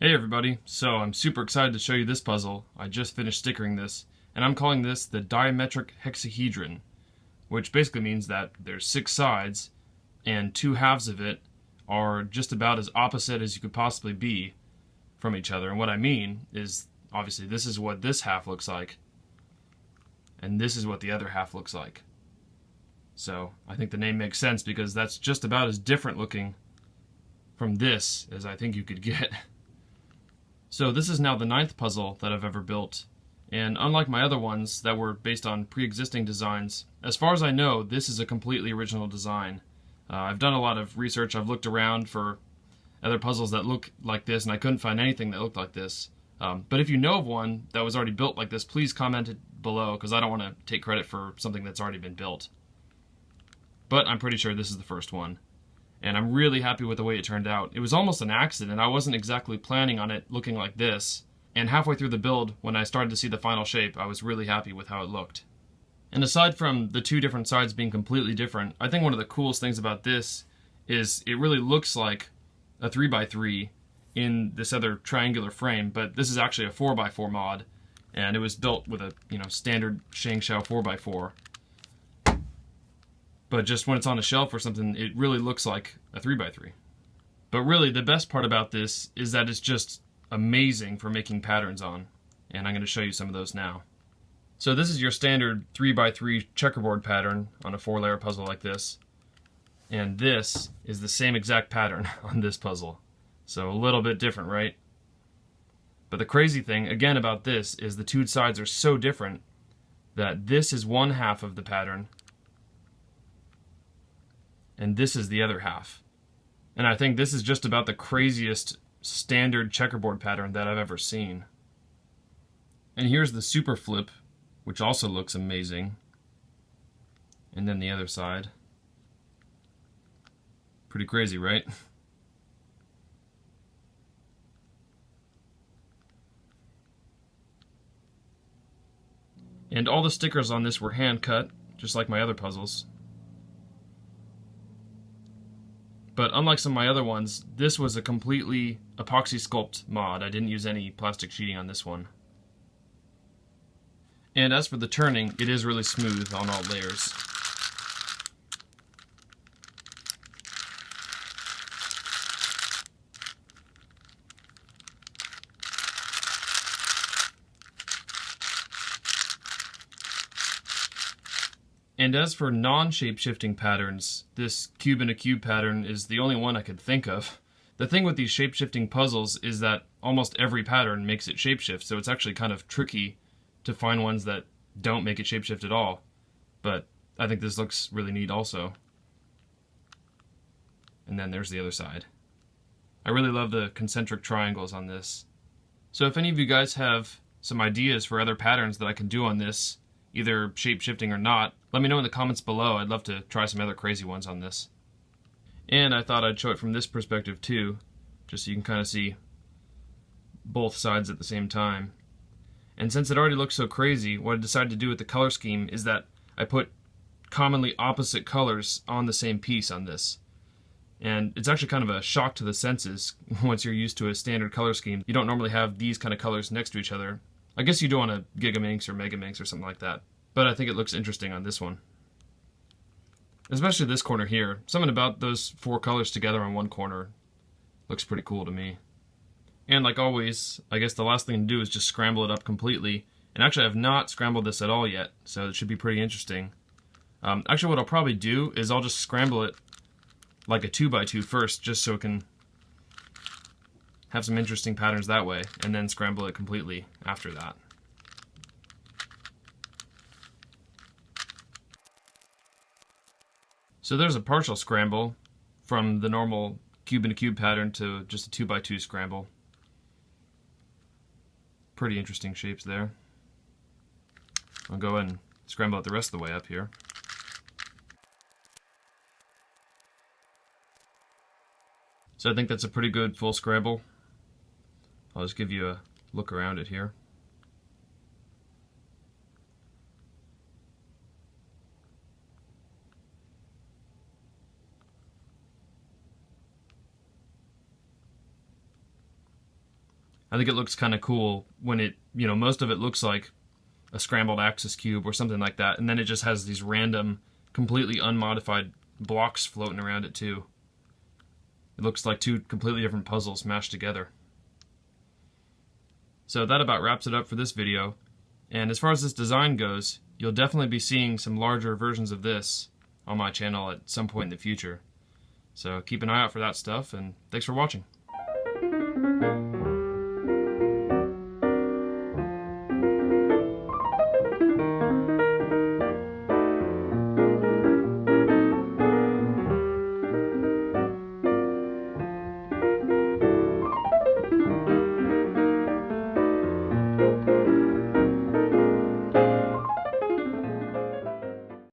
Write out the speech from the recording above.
Hey everybody, so I'm super excited to show you this puzzle. I just finished stickering this, and I'm calling this the Diametric Hexahedron, which basically means that there's 6 sides, and 2 halves of it are just about as opposite as you could possibly be from each other. And what I mean is, obviously, this is what this half looks like, and this is what the other half looks like. So I think the name makes sense because that's just about as different looking from this as I think you could get. So this is now the 9th puzzle that I've ever built, and unlike my other ones that were based on pre-existing designs, as far as I know, this is a completely original design. I've done a lot of research, I've looked around for other puzzles that look like this, and I couldn't find anything that looked like this. But if you know of one that was already built like this, please comment it below, because I don't want to take credit for something that's already been built. But I'm pretty sure this is the first one. And I'm really happy with the way it turned out. It was almost an accident. I wasn't exactly planning on it looking like this. And halfway through the build, when I started to see the final shape, I was really happy with how it looked. And aside from the 2 different sides being completely different, I think one of the coolest things about this is it really looks like a 3x3 in this other triangular frame, but this is actually a 4x4 mod, and it was built with a standard Shangshao 4x4. But just when it's on a shelf or something, it really looks like a 3x3. But really, the best part about this is that it's just amazing for making patterns on. And I'm going to show you some of those now. So this is your standard 3x3 checkerboard pattern on a 4-layer puzzle like this. And this is the same exact pattern on this puzzle. So a little bit different, right? But the crazy thing, again, about this is the 2 sides are so different that this is one half of the pattern, and this is the other half. And I think this is just about the craziest standard checkerboard pattern that I've ever seen. And here's the super flip, which also looks amazing. And then the other side. Pretty crazy, right? And all the stickers on this were hand cut, just like my other puzzles. But unlike some of my other ones, this was a completely epoxy sculpt mod. I didn't use any plastic sheeting on this one. And as for the turning, it is really smooth on all layers. And as for non-shape-shifting patterns, this cube in a cube pattern is the only one I could think of. The thing with these shape-shifting puzzles is that almost every pattern makes it shapeshift, so it's actually kind of tricky to find ones that don't make it shapeshift at all. But I think this looks really neat also. And then there's the other side. I really love the concentric triangles on this. So if any of you guys have some ideas for other patterns that I can do on this, either shape-shifting or not, let me know in the comments below. I'd love to try some other crazy ones on this. And I thought I'd show it from this perspective too, just so you can kind of see both sides at the same time. And since it already looks so crazy, what I decided to do with the color scheme is that I put commonly opposite colors on the same piece on this. And it's actually kind of a shock to the senses once you're used to a standard color scheme. You don't normally have these kind of colors next to each other. I guess you do on a Gigaminx or Megaminx or something like that. But I think it looks interesting on this one. Especially this corner here. Something about those 4 colors together on one corner looks pretty cool to me. And like always, I guess the last thing to do is just scramble it up completely. And actually I have not scrambled this at all yet, so it should be pretty interesting. Actually what I'll probably do is I'll just scramble it like a 2x2 first, just so it can have some interesting patterns that way, and then scramble it completely after that. So there's a partial scramble from the normal cube in a cube pattern to just a 2x2 scramble. Pretty interesting shapes there. I'll go ahead and scramble it the rest of the way up here. So I think that's a pretty good full scramble. I'll just give you a look around it here. I think it looks kind of cool when it, most of it looks like a scrambled axis cube or something like that, and then it just has these random, completely unmodified blocks floating around it too. It looks like two completely different puzzles mashed together. So that about wraps it up for this video. And as far as this design goes, you'll definitely be seeing some larger versions of this on my channel at some point in the future. So keep an eye out for that stuff, and thanks for watching.